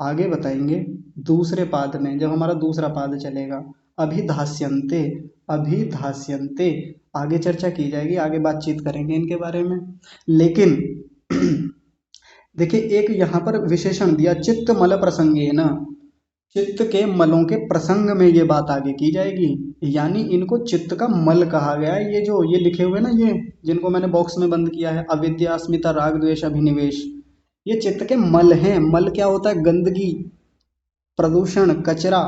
आगे बताएंगे दूसरे पाद में, जब हमारा दूसरा पाद चलेगा। अभिधास्यन्ते, अभिधास्यन्ते, आगे चर्चा की जाएगी, आगे बातचीत करेंगे इनके बारे में। लेकिन देखिए, एक यहाँ पर विशेषण दिया, चित्त मल प्रसंगेन, चित्त के मलों के प्रसंग में ये बात आगे की जाएगी। यानी इनको चित्त का मल कहा गया है। ये जो ये लिखे हुए ना, ये जिनको मैंने बॉक्स में बंद किया है, अविद्या, अस्मिता, राग, द्वेष, अभिनिवेश, ये चित्त के मल हैं। मल क्या होता है? गंदगी, प्रदूषण, कचरा।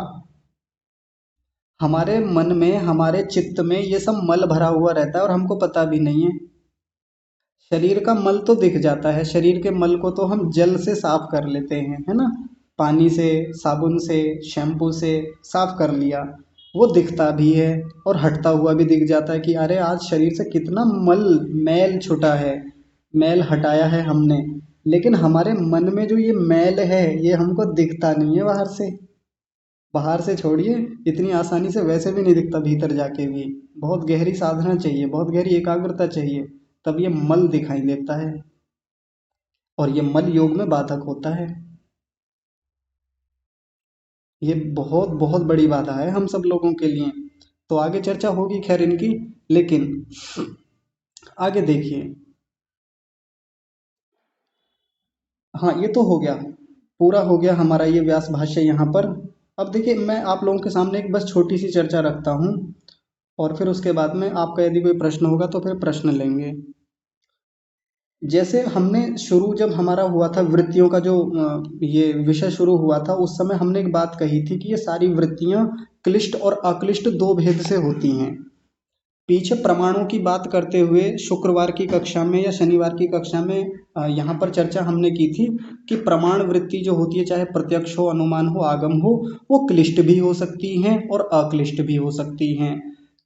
हमारे मन में, हमारे चित्त में ये सब मल भरा हुआ रहता है और हमको पता भी नहीं है। शरीर का मल तो दिख जाता है, शरीर के मल को तो हम जल से साफ कर लेते हैं, है ना, पानी से, साबुन से, शैम्पू से साफ कर लिया, वो दिखता भी है और हटता हुआ भी दिख जाता है कि अरे आज शरीर से कितना मैल छूटा है, मैल हटाया है हमने। लेकिन हमारे मन में जो ये मैल है, ये हमको दिखता नहीं है बाहर से। बाहर से छोड़िए, इतनी आसानी से वैसे भी नहीं दिखता, भीतर जाके भी बहुत गहरी साधना चाहिए, बहुत गहरी एकाग्रता चाहिए, तब ये मल दिखाई देता है। और ये मल योग में बाधक होता है। ये बहुत बहुत बड़ी बाधा है हम सब लोगों के लिए। तो आगे चर्चा होगी खैर इनकी, लेकिन आगे देखिए। हाँ, ये तो हो गया, पूरा हो गया हमारा ये व्यास भाष्य यहाँ पर। अब देखिए, मैं आप लोगों के सामने एक बस छोटी सी चर्चा रखता हूँ, और फिर उसके बाद में आपका यदि कोई प्रश्न होगा तो फिर प्रश्न लेंगे। जैसे हमने शुरू, जब हमारा हुआ था वृत्तियों का जो ये विषय शुरू हुआ था, उस समय हमने एक बात कही थी कि ये सारी वृत्तियां क्लिष्ट और अक्लिष्ट दो भेद से होती हैं। पीछे प्रमाणों की बात करते हुए शुक्रवार की कक्षा में या शनिवार की कक्षा में यहाँ पर चर्चा हमने की थी कि प्रमाण वृत्ति जो होती है, चाहे प्रत्यक्ष हो, अनुमान हो, आगम हो, वो क्लिष्ट भी हो सकती हैं और अक्लिष्ट भी हो सकती हैं।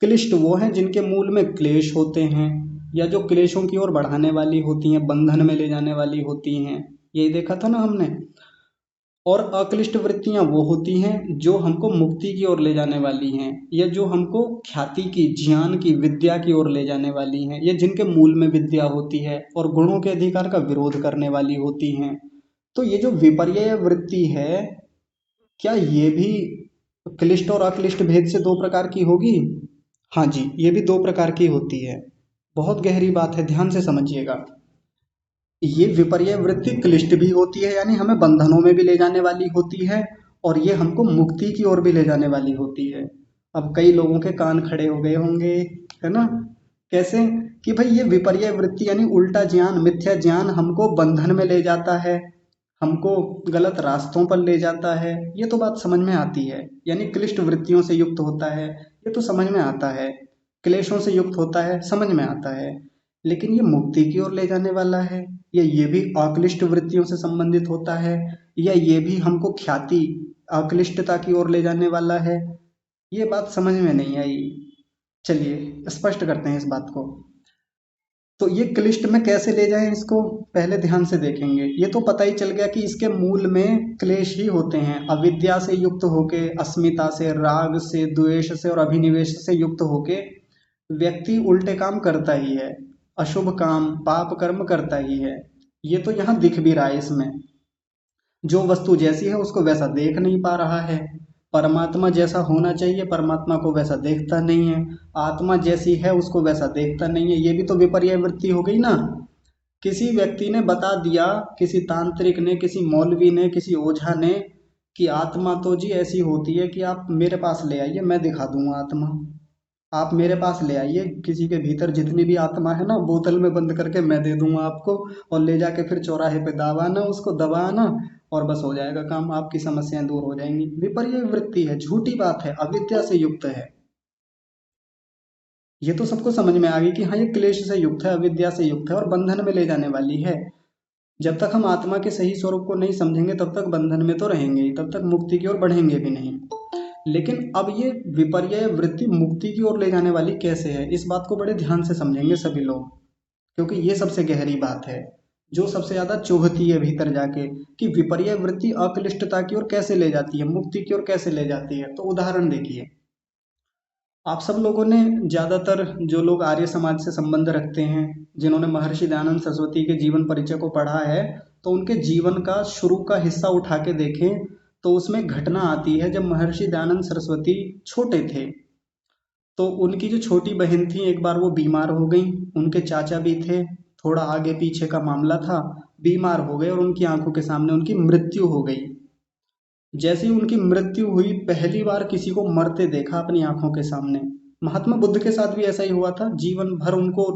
क्लिष्ट वो हैं जिनके मूल में क्लेश होते हैं, या जो क्लेशों की ओर बढ़ाने वाली होती हैं, बंधन में ले जाने वाली होती हैं। यही देखा था ना हमने। और अक्लिष्ट वृत्तियां वो होती हैं जो हमको मुक्ति की ओर ले जाने वाली हैं, या जो हमको ख्याति की, ज्ञान की, विद्या की ओर ले जाने वाली हैं, या जिनके मूल में विद्या होती है और गुणों के अधिकार का विरोध करने वाली होती हैं। तो ये जो विपर्यय वृत्ति है, क्या ये भी क्लिष्ट और अक्लिष्ट भेद से 2 प्रकार की होगी? हाँ जी, ये भी 2 प्रकार की होती है। बहुत गहरी बात है, ध्यान से समझिएगा। ये विपर्य वृत्ति क्लिष्ट भी होती है, यानी हमें बंधनों में भी ले जाने वाली होती है, और ये हमको मुक्ति की ओर भी ले जाने वाली होती है। अब कई लोगों के कान खड़े हो गए होंगे, है ना? कैसे? कि भाई ये विपर्य वृत्ति यानी उल्टा ज्ञान, मिथ्या ज्ञान हमको बंधन में ले जाता है, हमको गलत रास्तों पर ले जाता है। ये तो बात समझ में आती है, यानी क्लिष्ट वृत्तियों से युक्त होता है, ये तो समझ में आता है। क्लेशों से युक्त होता है, समझ में आता है। लेकिन ये मुक्ति की ओर ले जाने वाला है, या ये भी अक्लिष्ट वृत्तियों से संबंधित होता है, या ये भी हमको ख्याति, अक्लिष्टता की ओर ले जाने वाला है, ये बात समझ में नहीं आई। चलिए स्पष्ट करते हैं इस बात को। तो ये क्लिष्ट में कैसे ले जाएं इसको, पहले ध्यान से देखेंगे। ये तो पता ही चल गया कि इसके मूल में क्लेश ही होते हैं। अविद्या से युक्त होके, अस्मिता से, राग से, द्वेष से और अभिनिवेश से युक्त होके व्यक्ति उल्टे काम करता ही है, अशुभ काम, पाप कर्म करता ही है। ये तो यहाँ दिख भी रहा है इसमें। जो वस्तु जैसी है उसको वैसा देख नहीं पा रहा है, परमात्मा जैसा होना चाहिए परमात्मा को वैसा देखता नहीं है, आत्मा जैसी है उसको वैसा देखता नहीं है। ये भी तो विपर्य वृत्ति हो गई ना। किसी व्यक्ति ने बता दिया, किसी तांत्रिक ने, किसी मौलवी ने, किसी ओझा ने, कि आत्मा तो जी ऐसी होती है कि आप मेरे पास ले आइए, मैं दिखा दूंगा आत्मा। आप मेरे पास ले आइए, किसी के भीतर जितनी भी आत्मा है ना, बोतल में बंद करके मैं दे दूंगा आपको, और ले जाके फिर चौराहे पे दबाना, उसको दबाना, और बस हो जाएगा काम, आपकी समस्याएं दूर हो जाएंगी। विपर्य वृत्ति है, झूठी बात है, अविद्या से युक्त है। ये तो सबको समझ में आ गई कि हाँ, ये क्लेश से युक्त है, अविद्या से युक्त है और बंधन में ले जाने वाली है। जब तक हम आत्मा के सही स्वरूप को नहीं समझेंगे तब तक बंधन में तो रहेंगे ही, तब तक मुक्ति की ओर बढ़ेंगे भी नहीं। लेकिन अब ये विपर्य वृत्ति मुक्ति की ओर ले जाने वाली कैसे है, इस बात को बड़े ध्यान से समझेंगे सभी लोग, क्योंकि ये सबसे गहरी बात है जो सबसे ज्यादा चुभती है भीतर जाके, कि विपर्य वृत्ति अक्लिष्टता की ओर कैसे ले जाती है, मुक्ति की ओर कैसे ले जाती है। तो उदाहरण देखिए, आप सब लोगों ने, ज्यादातर जो लोग आर्य समाज से संबंध रखते हैं, जिन्होंने महर्षि दयानंद सरस्वती के जीवन परिचय को पढ़ा है, तो उनके जीवन का शुरू का हिस्सा उठा के देखें तो उसमें घटना आती है जब महर्षि दयानंद सरस्वती छोटे थे। तो उनकी जो छोटी बहन थी, एक बार वो बीमार हो गई, उनके चाचा भी थे, थोड़ा आगे पीछे का मामला था, बीमार हो गए और उनकी आंखों के सामने उनकी मृत्यु हो गई। जैसे ही उनकी मृत्यु हुई, पहली बार किसी को मरते देखा अपनी आंखों के सामने। महात्मा बुद्ध के साथ भी ऐसा ही हुआ था, जीवन भर उनको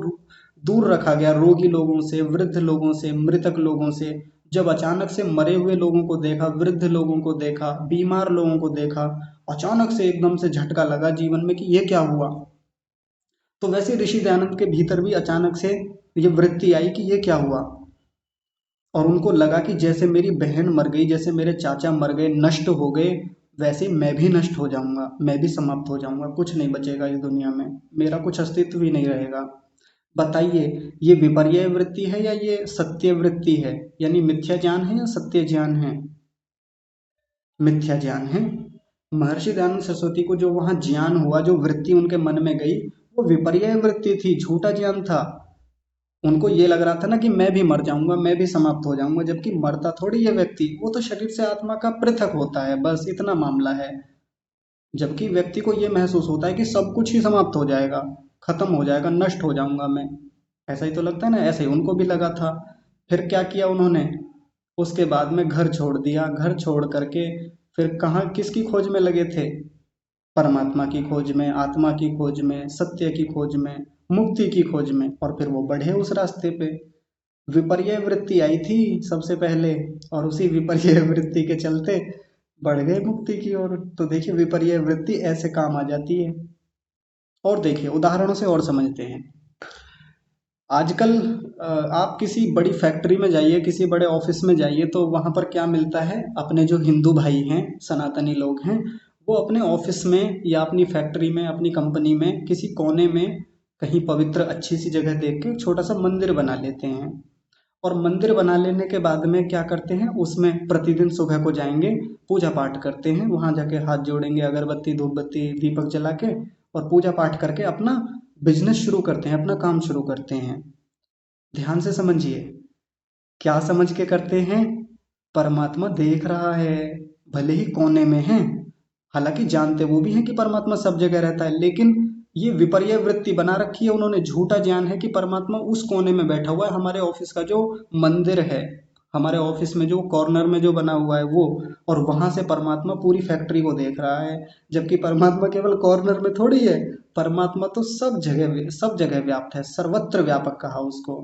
दूर रखा गया रोगी लोगों से, वृद्ध लोगों से, मृतक लोगों से। जब अचानक से मरे हुए लोगों को देखा, वृद्ध लोगों को देखा, बीमार लोगों को देखा, अचानक से एकदम से झटका लगा जीवन में कि ये क्या हुआ। तो वैसे ऋषि दयानंद के भीतर भी अचानक से ये वृत्ति आई कि ये क्या हुआ, और उनको लगा कि जैसे मेरी बहन मर गई, जैसे मेरे चाचा मर गए, नष्ट हो गए, वैसे ही मैं भी नष्ट हो जाऊंगा, मैं भी समाप्त हो जाऊंगा, कुछ नहीं बचेगा इस दुनिया में, मेरा कुछ अस्तित्व ही नहीं रहेगा। बताइए, ये विपर्य वृत्ति है या ये सत्य वृत्ति है, यानी मिथ्या ज्ञान है या सत्य ज्ञान है? मिथ्या ज्ञान है। महर्षि दयानंद सरस्वती को जो वहां ज्ञान हुआ, जो वृत्ति उनके मन में गई, वो विपर्य वृत्ति थी, झूठा ज्ञान था। उनको ये लग रहा था ना कि मैं भी मर जाऊंगा, मैं भी समाप्त हो जाऊंगा, जबकि मरता थोड़ी है व्यक्ति, वो तो शरीर से आत्मा का पृथक होता है, बस इतना मामला है। जबकि व्यक्ति को ये महसूस होता है कि सब कुछ ही समाप्त हो जाएगा, खत्म हो जाएगा, नष्ट हो जाऊंगा मैं। ऐसा ही तो लगता है ना, ऐसे ही उनको भी लगा था। फिर क्या किया उन्होंने, उसके बाद में घर छोड़ दिया, घर छोड़ करके फिर कहाँ किसकी खोज में लगे थे? परमात्मा की खोज में, आत्मा की खोज में, सत्य की खोज में, मुक्ति की खोज में, और फिर वो बढ़े उस रास्ते पे। विपर्य वृत्ति आई थी सबसे पहले, और उसी विपर्य वृत्ति के चलते बढ़ गए मुक्ति की ओर। तो देखिए, विपर्य वृत्ति ऐसे काम आ जाती है। और देखिए, उदाहरणों से और समझते हैं। आजकल आप किसी बड़ी फैक्ट्री में जाइए, किसी बड़े ऑफिस में जाइए, तो वहां पर क्या मिलता है, अपने जो हिंदू भाई हैं, सनातनी लोग हैं, वो अपने ऑफिस में या अपनी फैक्ट्री में, अपनी कंपनी में किसी कोने में कहीं पवित्र अच्छी सी जगह देख के छोटा सा मंदिर बना लेते हैं। और मंदिर बना लेने के बाद में क्या करते हैं, उसमें प्रतिदिन सुबह को जाएंगे, पूजा पाठ करते हैं, वहां जाके हाथ जोड़ेंगे, अगरबत्ती धूप बत्ती दीपक जला के, और पूजा पाठ करके अपना बिजनेस शुरू करते हैं, अपना काम शुरू करते हैं। ध्यान से समझिए, क्या समझ के करते हैं? परमात्मा देख रहा है, भले ही कोने में है, हालांकि जानते वो भी हैं कि परमात्मा सब जगह रहता है, लेकिन ये विपर्य वृत्ति बना रखी है उन्होंने, झूठा ज्ञान है कि परमात्मा उस कोने में बैठा हुआ है, हमारे ऑफिस का जो मंदिर है, हमारे ऑफिस में जो कॉर्नर में जो बना हुआ है वो, और वहां से परमात्मा पूरी फैक्ट्री को देख रहा है। जबकि परमात्मा केवल कॉर्नर में थोड़ी है, परमात्मा तो सब जगह व्याप्त है, सर्वत्र व्यापक कहा उसको।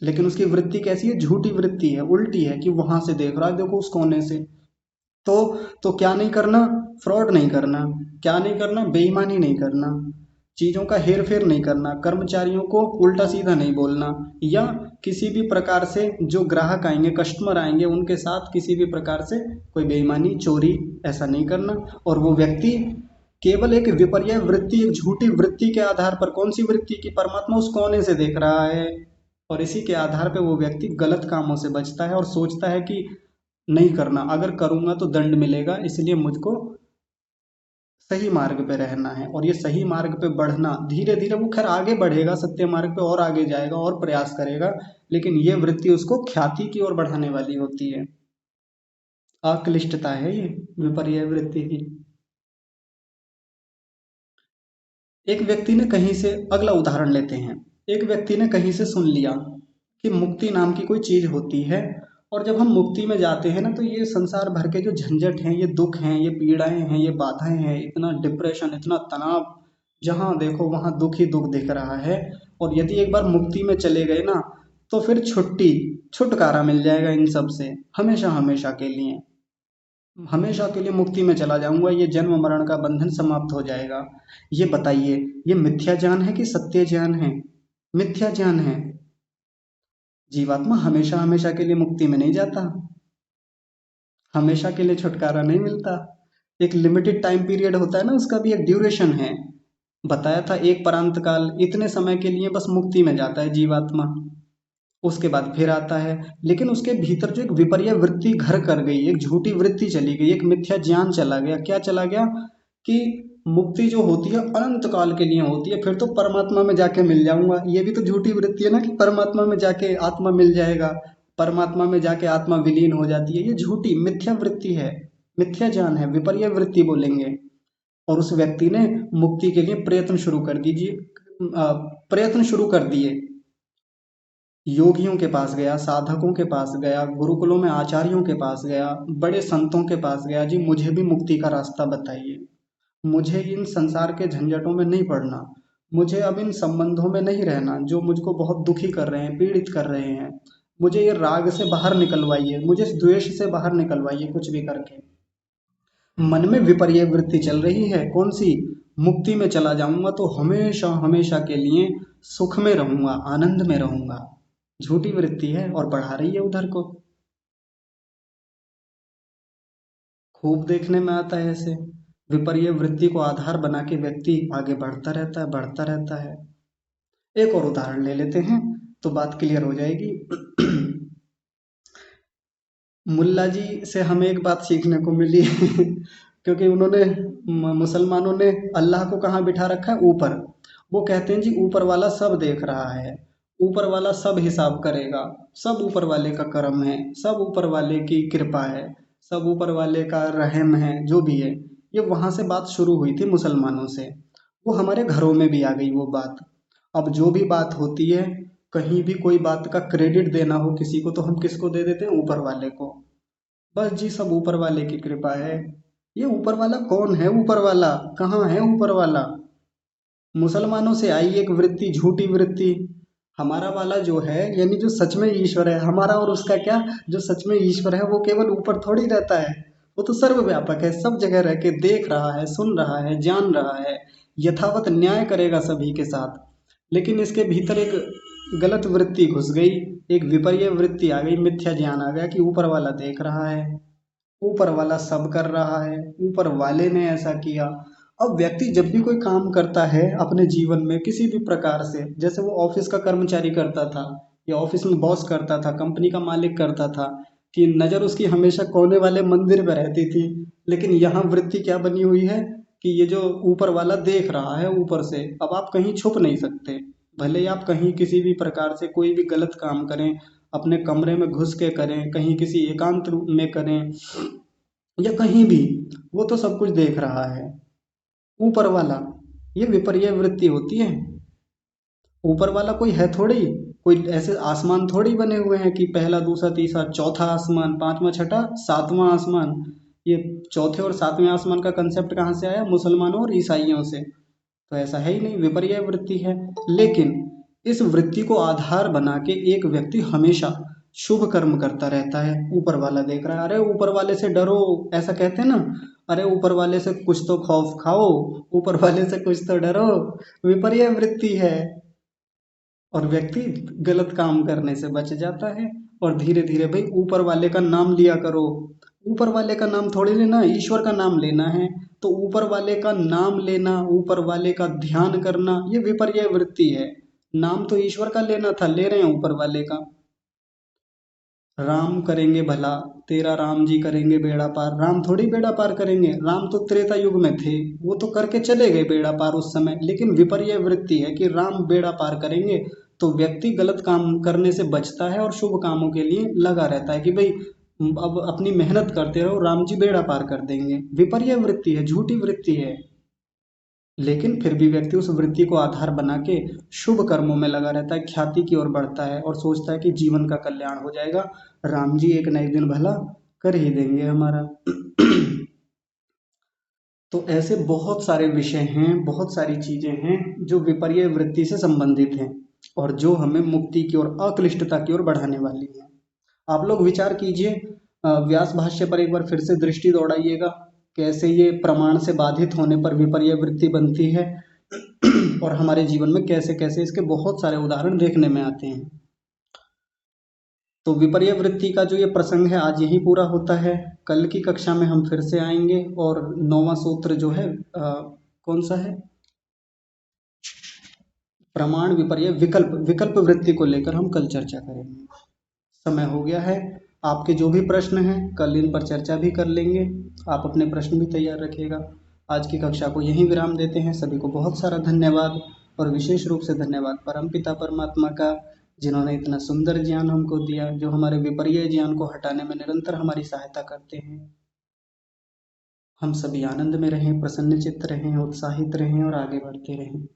लेकिन उसकी वृत्ति कैसी है, झूठी वृत्ति है, उल्टी है, कि वहां से देख रहा है, देखो उस कोने से। तो तो क्या नहीं करना, फ्रॉड नहीं करना, क्या नहीं करना, बेईमानी नहीं करना, चीजों का हेर फेर नहीं करना, कर्मचारियों को उल्टा सीधा नहीं बोलना, या किसी भी प्रकार से जो ग्राहक आएंगे, कस्टमर आएंगे, उनके साथ किसी भी प्रकार से कोई बेईमानी, चोरी, ऐसा नहीं करना। और वो व्यक्ति केवल एक विपर्य वृत्ति, एक झूठी वृत्ति के आधार पर, कौन सी वृत्ति की, परमात्मा उस कोने से देख रहा है, और इसी के आधार पे वो व्यक्ति गलत कामों से बचता है और सोचता है कि नहीं करना, अगर करूंगा तो दंड मिलेगा, इसलिए मुझको सही मार्ग पे रहना है। और ये सही मार्ग पे बढ़ना, धीरे धीरे वो खैर आगे बढ़ेगा, सत्य मार्ग पे और आगे जाएगा और प्रयास करेगा, लेकिन ये वृत्ति उसको ख्याति की ओर बढ़ाने वाली होती है। अक्लिष्टता है ये विपर्य वृत्ति की। एक व्यक्ति ने कहीं से, अगला उदाहरण लेते हैं, एक व्यक्ति ने कहीं से सुन लिया कि मुक्ति नाम की कोई चीज होती है, और जब हम मुक्ति में जाते हैं ना, तो ये संसार भर के जो झंझट हैं, ये दुख हैं, ये पीड़ाएं हैं, ये बाधाएं हैं, इतना डिप्रेशन, इतना तनाव, जहां देखो वहां दुख ही दुख दिख रहा है। और यदि एक बार मुक्ति में चले गए ना, तो फिर छुट्टी, छुटकारा मिल जाएगा इन सब से, हमेशा हमेशा के लिए। हमेशा के लिए मुक्ति में चला जाऊंगा, ये जन्म मरण का बंधन समाप्त हो जाएगा। ये बताइए, ये मिथ्या ज्ञान है कि सत्य ज्ञान है? मिथ्या ज्ञान है। जीवात्मा हमेशा हमेशा के लिए मुक्ति में नहीं जाता, हमेशा के लिए छुटकारा नहीं मिलता। एक लिमिटेड टाइम पीरियड होता है ना, उसका भी एक ड्यूरेशन है। बताया था एक प्रांत काल, इतने समय के लिए बस मुक्ति में जाता है जीवात्मा, उसके बाद फिर आता है। लेकिन उसके भीतर जो एक विपर्य वृत्ति घर कर गई, एक झूठी वृत्ति चली गई, एक मिथ्या ज्ञान चला गया। क्या चला गया? कि मुक्ति जो होती है अनंत काल के लिए होती है, फिर तो परमात्मा में जाके मिल जाऊंगा। ये भी तो झूठी वृत्ति है ना, कि परमात्मा में जाके आत्मा मिल जाएगा, परमात्मा में जाके आत्मा विलीन हो जाती है। ये झूठी मिथ्या वृत्ति है, मिथ्या ज्ञान है, विपर्य वृत्ति बोलेंगे। और उस व्यक्ति ने मुक्ति के लिए प्रयत्न शुरू कर दीजिए, प्रयत्न शुरू कर दिए। योगियों के पास गया, साधकों के पास गया, गुरुकुलों में आचार्यों के पास गया, बड़े संतों के पास गया, जी मुझे भी मुक्ति का रास्ता बताइए, मुझे इन संसार के झंझटों में नहीं पड़ना, मुझे अब इन संबंधों में नहीं रहना जो मुझको बहुत दुखी कर रहे हैं, पीड़ित कर रहे हैं। मुझे ये राग से बाहर निकलवाइए, मुझे इस द्वेष से बाहर निकलवाइए, कुछ भी करके। मन में विपर्य वृत्ति चल रही है, कौन सी? मुक्ति में चला जाऊंगा तो हमेशा हमेशा के लिए सुख में रहूंगा, आनंद में रहूंगा। झूठी वृत्ति है और बढ़ा रही है उधर को। खूब देखने में आता है ऐसे। विपर्य वृत्ति को आधार बना के व्यक्ति आगे बढ़ता रहता है, बढ़ता रहता है। एक और उदाहरण ले लेते हैं तो बात क्लियर हो जाएगी। मुल्ला जी से हमें एक बात सीखने को मिली क्योंकि उन्होंने मुसलमानों ने अल्लाह को कहाँ बिठा रखा है? ऊपर। वो कहते हैं जी ऊपर वाला सब देख रहा है, ऊपर वाला सब हिसाब करेगा, सब ऊपर वाले का करम है, सब ऊपर वाले की कृपा है, सब ऊपर वाले का रहम है, जो भी है। ये वहां से बात शुरू हुई थी मुसलमानों से, वो हमारे घरों में भी आ गई वो बात। अब जो भी बात होती है, कहीं भी कोई बात का क्रेडिट देना हो किसी को, तो हम किसको दे देते हैं? ऊपर वाले को। बस जी सब ऊपर वाले की कृपा है। ये ऊपर वाला कौन है? ऊपर वाला कहाँ है? ऊपर वाला मुसलमानों से आई एक वृत्ति, झूठी वृत्ति। हमारा वाला जो है, यानी जो सच में ईश्वर है, हमारा और उसका क्या, जो सच में ईश्वर है वो केवल ऊपर थोड़ी रहता है, वो तो सर्वव्यापक है, सब जगह रह के देख रहा है, सुन रहा है, जान रहा है, यथावत न्याय करेगा सभी के साथ। लेकिन इसके भीतर एक गलत वृत्ति घुस गई, एक विपर्य वृत्ति आ गई, मिथ्या ज्ञान आ गया कि ऊपर वाला देख रहा है, ऊपर वाला सब कर रहा है, ऊपर वाले ने ऐसा किया। अब व्यक्ति जब भी कोई काम करता है अपने जीवन में किसी भी प्रकार से, जैसे वो ऑफिस का कर्मचारी करता था, या ऑफिस में बॉस करता था, कंपनी का मालिक करता था, कि नज़र उसकी हमेशा कोने वाले मंदिर पे रहती थी। लेकिन यहाँ वृत्ति क्या बनी हुई है कि ये जो ऊपर वाला देख रहा है ऊपर से, अब आप कहीं छुप नहीं सकते। भले ही आप कहीं किसी भी प्रकार से कोई भी गलत काम करें, अपने कमरे में घुस के करें, कहीं किसी एकांत रूप में करें, या कहीं भी, वो तो सब कुछ देख रहा है ऊपर वाला। ये विपर्य वृत्ति होती है। ऊपर वाला कोई है थोड़ी, कोई ऐसे आसमान थोड़ी बने हुए हैं कि पहला दूसरा तीसरा चौथा आसमान, पांचवा छठा सातवां आसमान। ये चौथे और सातवें आसमान का कंसेप्ट कहाँ से आया? मुसलमानों और ईसाइयों से। तो ऐसा है ही नहीं, विपर्य वृत्ति है। लेकिन इस वृत्ति को आधार बना के एक व्यक्ति हमेशा शुभ कर्म करता रहता है। ऊपर वाला देख रहा है, अरे ऊपर वाले से डरो, ऐसा कहते हैं ना, अरे ऊपर वाले से कुछ तो खौफ खाओ, ऊपर वाले से कुछ तो डरो। विपर्य वृत्ति है, और व्यक्ति गलत काम करने से बच जाता है। और धीरे धीरे भाई ऊपर वाले का नाम लिया करो। ऊपर वाले का नाम थोड़ी लेना, ईश्वर का नाम लेना है। तो ऊपर वाले का नाम लेना, ऊपर वाले का ध्यान करना, ये विपर्य वृत्ति है। नाम तो ईश्वर का लेना था, ले रहे हैं ऊपर वाले का। राम करेंगे भला, तेरा राम जी करेंगे बेड़ा पार। राम थोड़ी बेड़ा पार करेंगे, राम तो त्रेता युग में थे, वो तो करके चले गए बेड़ा पार उस समय। लेकिन विपर्य वृत्ति है कि राम बेड़ा पार करेंगे, तो व्यक्ति गलत काम करने से बचता है और शुभ कामों के लिए लगा रहता है कि भाई अब अपनी मेहनत करते रहो, राम जी बेड़ा पार कर देंगे। विपर्य वृत्ति है, झूठी वृत्ति है। लेकिन फिर भी व्यक्ति उस वृत्ति को आधार बना के शुभ कर्मों में लगा रहता है, ख्याति की ओर बढ़ता है और सोचता है कि जीवन का कल्याण हो जाएगा, राम जी एक न एक दिन भला कर ही देंगे हमारा। तो ऐसे बहुत सारे विषय हैं, बहुत सारी चीजें हैं जो विपर्य वृत्ति से संबंधित हैं, और जो हमें मुक्ति की ओर, अक्लिष्टता की ओर बढ़ाने वाली हैं। आप लोग विचार कीजिए, व्यास भाष्य पर एक बार फिर से दृष्टि दौड़ाइएगा, कैसे ये प्रमाण से बाधित होने पर विपर्य वृत्ति बनती है और हमारे जीवन में कैसे कैसे इसके बहुत सारे उदाहरण देखने में आते हैं। तो विपर्य वृत्ति का जो ये प्रसंग है आज यही पूरा होता है। कल की कक्षा में हम फिर से आएंगे और 9वां सूत्र जो है कौन सा है, प्रमाण विपर्य विकल्प विकल्प वृत्ति को लेकर हम कल चर्चा करेंगे। समय हो गया है, आपके जो भी प्रश्न हैं कल इन पर चर्चा भी कर लेंगे। आप अपने प्रश्न भी तैयार रखिएगा। आज की कक्षा को यहीं विराम देते हैं। सभी को बहुत सारा धन्यवाद और विशेष रूप से धन्यवाद परमपिता परमात्मा का, जिन्होंने इतना सुंदर ज्ञान हमको दिया, जो हमारे विपर्य ज्ञान को हटाने में निरंतर हमारी सहायता करते हैं। हम सभी आनंद में रहें, प्रसन्नचित्त रहें, उत्साहित रहें और आगे बढ़ते रहें।